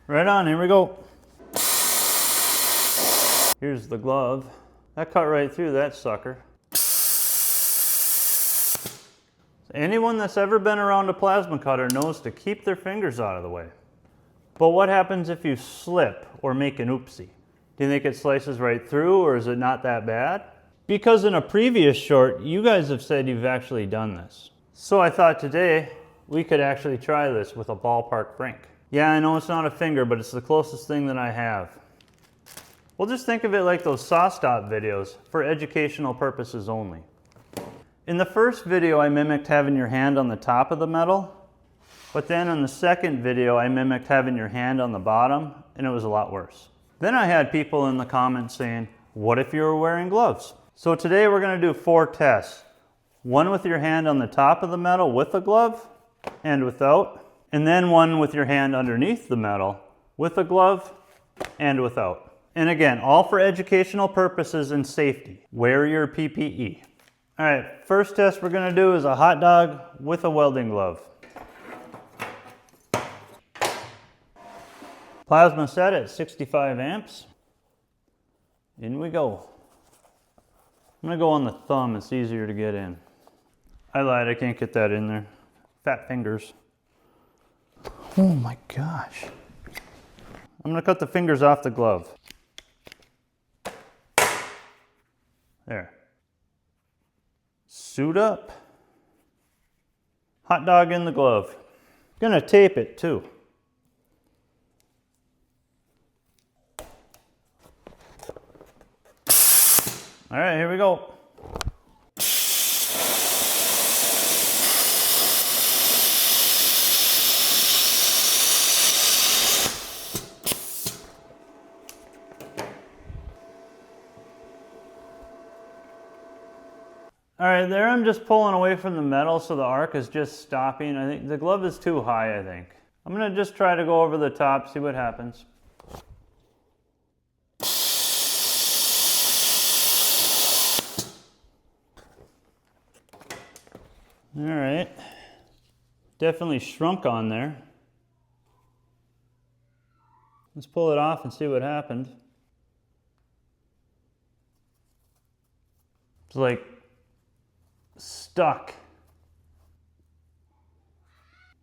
Right on, here we go. Here's the glove. That cut right through that sucker. Anyone that's ever been around a plasma cutter knows to keep their fingers out of the way. But what happens if you slip or make an oopsie? Do you think it slices right through, or is it not that bad? Because in a previous short, you guys have said you've actually done this. So I thought today we could actually try this with a ballpark brink. Yeah, I know it's not a finger, but it's the closest thing that I have. We'll just think of it like those saw stop videos for educational purposes only. In the first video, I mimicked having your hand on the top of the metal, but then in the second video, I mimicked having your hand on the bottom, and it was a lot worse. Then I had people in the comments saying, what if you were wearing gloves? So today we're going to do 4 tests. One with your hand on the top of the metal with a glove and without, and then one with your hand underneath the metal with a glove and without. And again, all for educational purposes and safety. Wear your PPE. All right, first test we're going to do is a hot dog with a welding glove. Plasma set at 65 amps. In we go. I'm going to go on the thumb, it's easier to get in. I lied, I can't get that in there. Fat fingers. Oh my gosh. I'm going to cut the fingers off the glove. There. Suit up. Hot dog in the glove. Gonna tape it too. All right, here we go. All right, there I'm just pulling away from the metal so the arc is just stopping. I think the glove is too high, I think. I'm gonna just try to go over the top, see what happens. All right, definitely shrunk on there. Let's pull it off and see what happened. It's like stuck.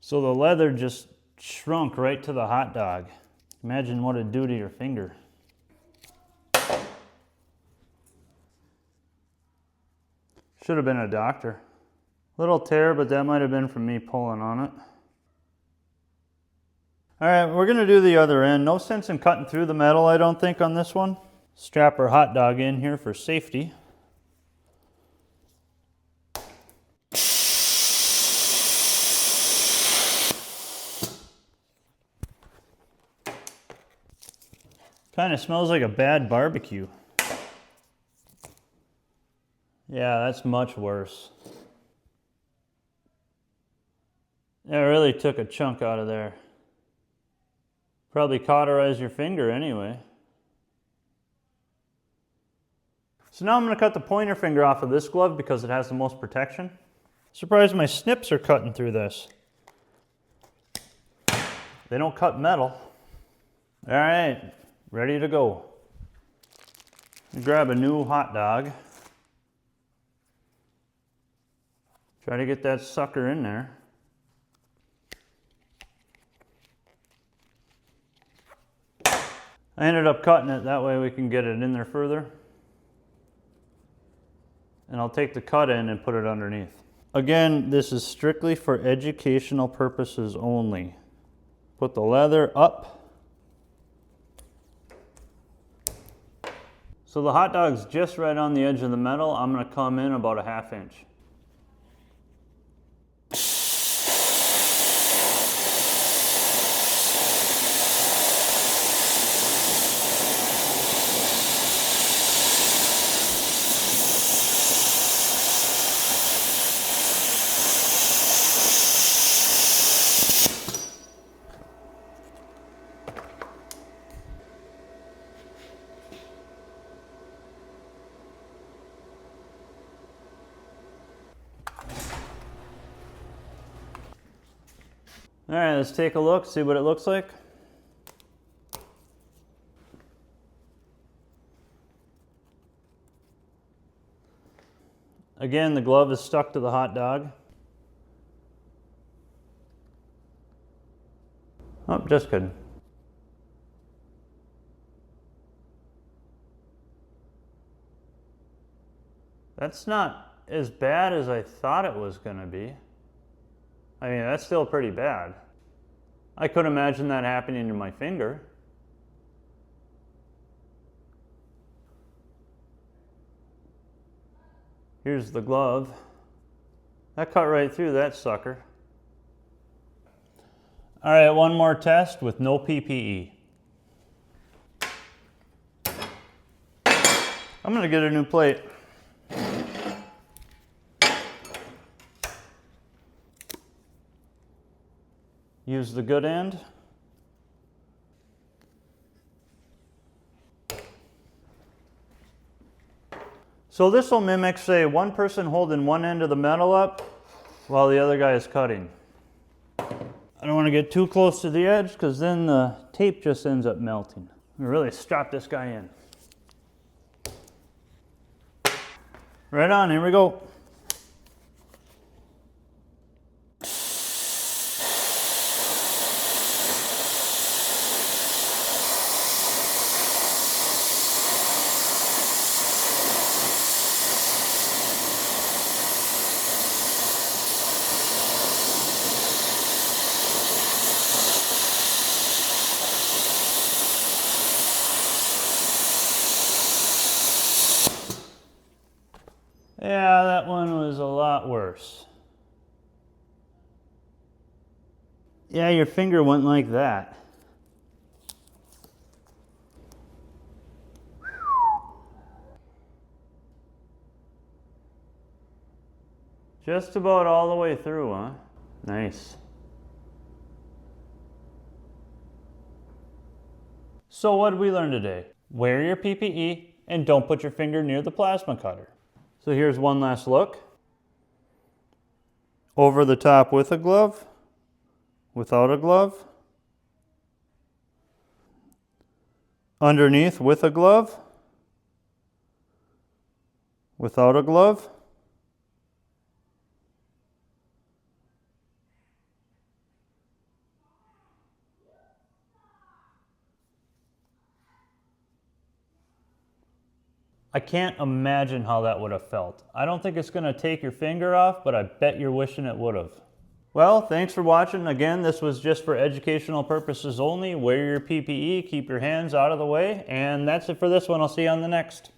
So the leather just shrunk right to the hot dog. Imagine what it'd do to your finger. Should have been a doctor. Little tear, but that might have been from me pulling on it. All right, we're gonna do the other end. No sense in cutting through the metal, I don't think, on this one. Strap our hot dog in here for safety. Kind of smells like a bad barbecue. Yeah, that's much worse. That really took a chunk out of there. Probably cauterized your finger anyway. So now I'm going to cut the pointer finger off of this glove because it has the most protection. Surprised my snips are cutting through this. They don't cut metal. All right, ready to go. Grab a new hot dog. Try to get that sucker in there. I ended up cutting it, that way we can get it in there further. And I'll take the cut in and put it underneath. Again, this is strictly for educational purposes only. Put the leather up. So the hot dog's just right on the edge of the metal. I'm going to come in about a 1/2 inch. All right, let's take a look, see what it looks like. Again, the glove is stuck to the hot dog. Oh, just kidding. That's not as bad as I thought it was going to be. I mean, that's still pretty bad. I couldn't imagine that happening to my finger. Here's the glove. That cut right through that sucker. All right, one more test with no PPE. I'm gonna get a new plate. Use the good end. So this will mimic, say, one person holding one end of the metal up while the other guy is cutting. I don't want to get too close to the edge because then the tape just ends up melting. We really strap this guy in. Right on, here we go. Yeah, that one was a lot worse. Yeah, your finger went like that. Just about all the way through, huh? Nice. So what did we learn today? Wear your PPE and don't put your finger near the plasma cutter. So here's one last look. Over the top with a glove, without a glove. Underneath with a glove, without a glove. I can't imagine how that would have felt. I don't think it's going to take your finger off, but I bet you're wishing it would have. Well, thanks for watching. Again, this was just for educational purposes only. Wear your PPE, keep your hands out of the way, and that's it for this one. I'll see you on the next.